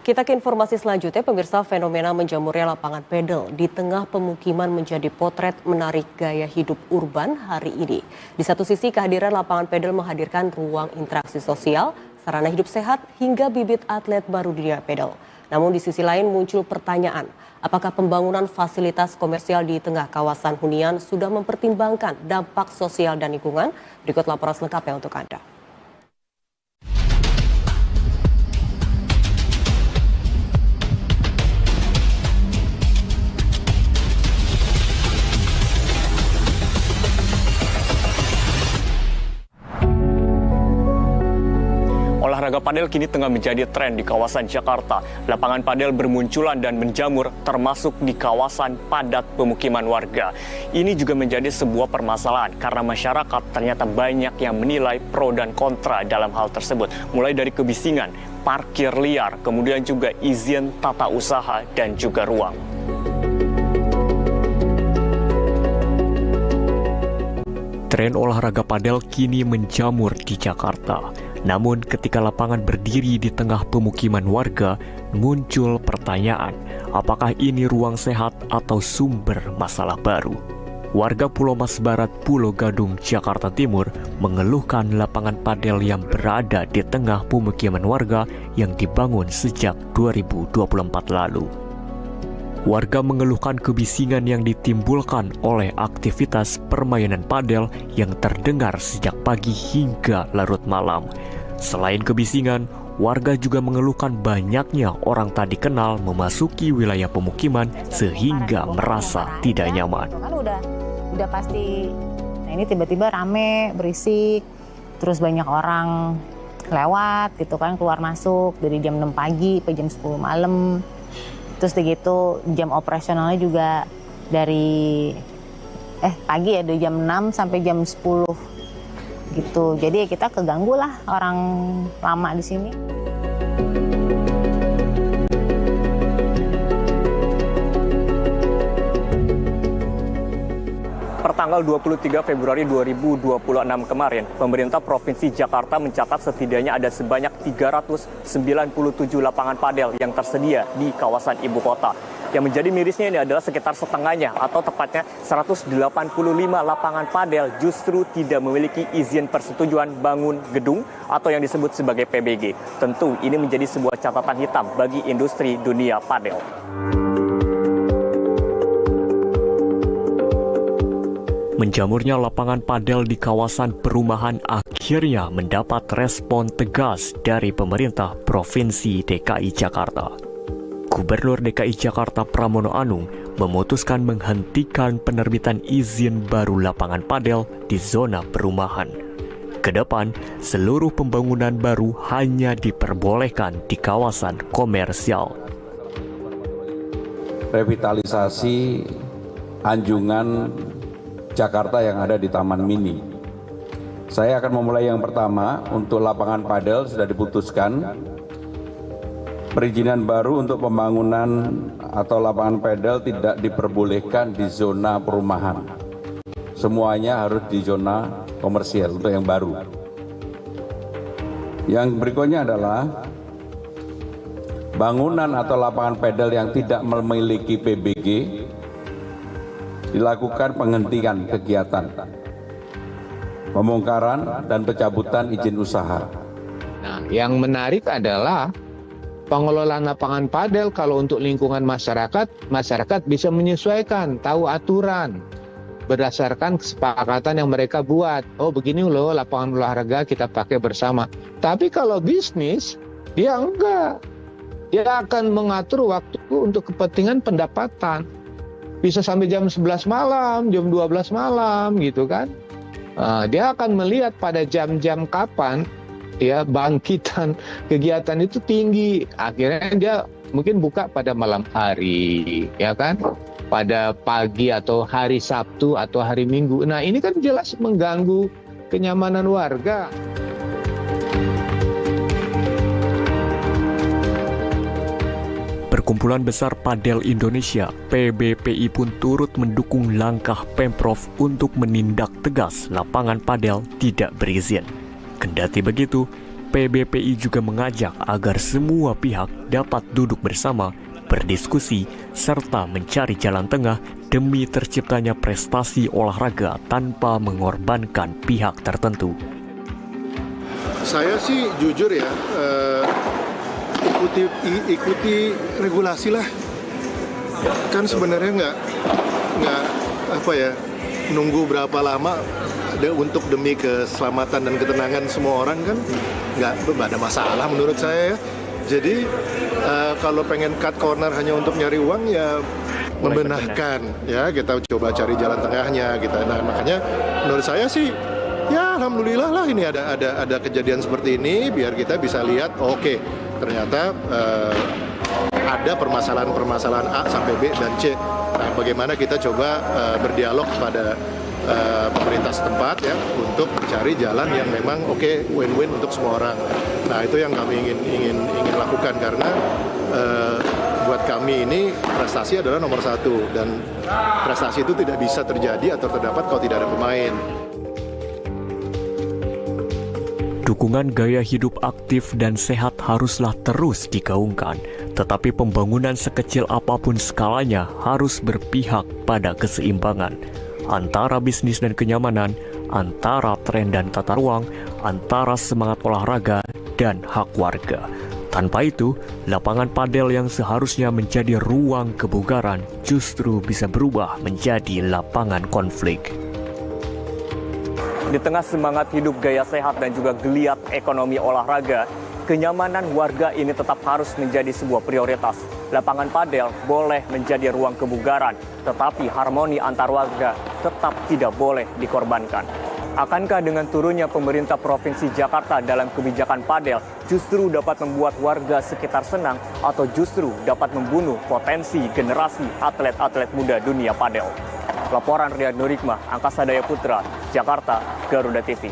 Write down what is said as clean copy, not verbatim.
Kita ke informasi selanjutnya, pemirsa. Fenomena menjamurnya lapangan pedal di tengah pemukiman menjadi potret menarik gaya hidup urban hari ini. Di satu sisi, kehadiran lapangan pedal menghadirkan ruang interaksi sosial, sarana hidup sehat, hingga bibit atlet baru di dunia pedal. Namun di sisi lain muncul pertanyaan, apakah pembangunan fasilitas komersial di tengah kawasan hunian sudah mempertimbangkan dampak sosial dan lingkungan? Berikut laporan selengkapnya untuk Anda. Olahraga padel kini tengah menjadi tren di kawasan Jakarta. Lapangan padel bermunculan dan menjamur termasuk di kawasan padat pemukiman warga. Ini juga menjadi sebuah permasalahan karena masyarakat ternyata banyak yang menilai pro dan kontra dalam hal tersebut. Mulai dari kebisingan, parkir liar, kemudian juga izin tata usaha dan juga ruang. Tren olahraga padel kini menjamur di Jakarta. Namun ketika lapangan berdiri di tengah pemukiman warga, muncul pertanyaan, apakah ini ruang sehat atau sumber masalah baru? Warga Pulau Mas Barat, Pulau Gadung, Jakarta Timur mengeluhkan lapangan padel yang berada di tengah pemukiman warga yang dibangun sejak 2024 lalu. Warga mengeluhkan kebisingan yang ditimbulkan oleh aktivitas permainan padel yang terdengar sejak pagi hingga larut malam. Selain kebisingan, warga juga mengeluhkan banyaknya orang tak dikenal memasuki wilayah pemukiman sehingga merasa tidak nyaman. Kan udah pasti. Nah, ini tiba-tiba rame, berisik, terus banyak orang lewat gitu kan, keluar masuk dari jam 6 pagi sampai jam 10 malam. Terus begitu jam operasionalnya juga dari pagi ya, dari jam 6 sampai jam 10 gitu. Jadi kita keganggu lah orang lama di sini. Pertanggal 23 Februari 2026 kemarin, pemerintah Provinsi Jakarta mencatat setidaknya ada sebanyak 397 lapangan padel yang tersedia di kawasan ibu kota. Yang menjadi mirisnya ini adalah sekitar setengahnya atau tepatnya 185 lapangan padel justru tidak memiliki izin persetujuan bangun gedung atau yang disebut sebagai PBG. Tentu ini menjadi sebuah catatan hitam bagi industri dunia padel. Menjamurnya lapangan padel di kawasan perumahan akhirnya mendapat respon tegas dari pemerintah Provinsi DKI Jakarta. Gubernur DKI Jakarta Pramono Anung memutuskan menghentikan penerbitan izin baru lapangan padel di zona perumahan. Kedepan, seluruh pembangunan baru hanya diperbolehkan di kawasan komersial. Revitalisasi Anjungan Jakarta yang ada di Taman Mini. Saya akan memulai yang pertama. Untuk lapangan padel sudah diputuskan perizinan baru untuk pembangunan atau lapangan padel tidak diperbolehkan di zona perumahan. Semuanya harus di zona komersial untuk yang baru. Yang berikutnya adalah bangunan atau lapangan padel yang tidak memiliki PBG dilakukan penghentian kegiatan, pembongkaran dan pencabutan izin usaha. Nah, yang menarik adalah pengelolaan lapangan padel kalau untuk lingkungan masyarakat bisa menyesuaikan, tahu aturan berdasarkan kesepakatan yang mereka buat. Oh, begini loh lapangan olahraga kita pakai bersama. Tapi kalau bisnis, dia enggak. Dia akan mengatur waktu untuk kepentingan pendapatan. Bisa sampai jam 11 malam, jam 12 malam gitu kan. Dia akan melihat pada jam-jam kapan ya bangkitan kegiatan itu tinggi. Akhirnya dia mungkin buka pada malam hari, ya kan? Pada pagi atau hari Sabtu atau hari Minggu. Nah, ini kan jelas mengganggu kenyamanan warga. Perkumpulan Besar Padel Indonesia (PBPI) pun turut mendukung langkah Pemprov untuk menindak tegas lapangan padel tidak berizin. Kendati begitu, PBPI juga mengajak agar semua pihak dapat duduk bersama, berdiskusi, serta mencari jalan tengah demi terciptanya prestasi olahraga tanpa mengorbankan pihak tertentu. Saya sih jujur ya, ikuti regulasi lah. Kan sebenarnya nggak apa ya, nunggu berapa lama untuk demi keselamatan dan ketenangan semua orang kan nggak ada masalah menurut saya ya. Jadi kalau pengen cut corner hanya untuk nyari uang ya membenahkan ya, kita coba cari jalan tengahnya gitu. Nah makanya menurut saya sih ya alhamdulillah lah ini ada kejadian seperti ini biar kita bisa lihat oke, ternyata ada permasalahan A sampai B dan C. Nah, bagaimana kita coba berdialog kepada pemerintah setempat ya untuk mencari jalan yang memang oke, win-win untuk semua orang. Nah, itu yang kami ingin lakukan karena buat kami ini prestasi adalah nomor satu dan prestasi itu tidak bisa terjadi atau terdapat kalau tidak ada pemain. Dukungan gaya hidup aktif dan sehat haruslah terus digaungkan, tetapi pembangunan sekecil apapun skalanya harus berpihak pada keseimbangan antara bisnis dan kenyamanan, antara tren dan tata ruang, antara semangat olahraga dan hak warga. Tanpa itu, lapangan padel yang seharusnya menjadi ruang kebugaran justru bisa berubah menjadi lapangan konflik. Di tengah semangat hidup gaya sehat dan juga geliat ekonomi olahraga, kenyamanan warga ini tetap harus menjadi sebuah prioritas. Lapangan padel boleh menjadi ruang kebugaran, tetapi harmoni antar warga tetap tidak boleh dikorbankan. Akankah dengan turunnya pemerintah Provinsi Jakarta dalam kebijakan padel justru dapat membuat warga sekitar senang atau justru dapat membunuh potensi generasi atlet-atlet muda dunia padel? Laporan Riyad Nurikmah, Angkasa Daya Putra, Jakarta, Garuda TV.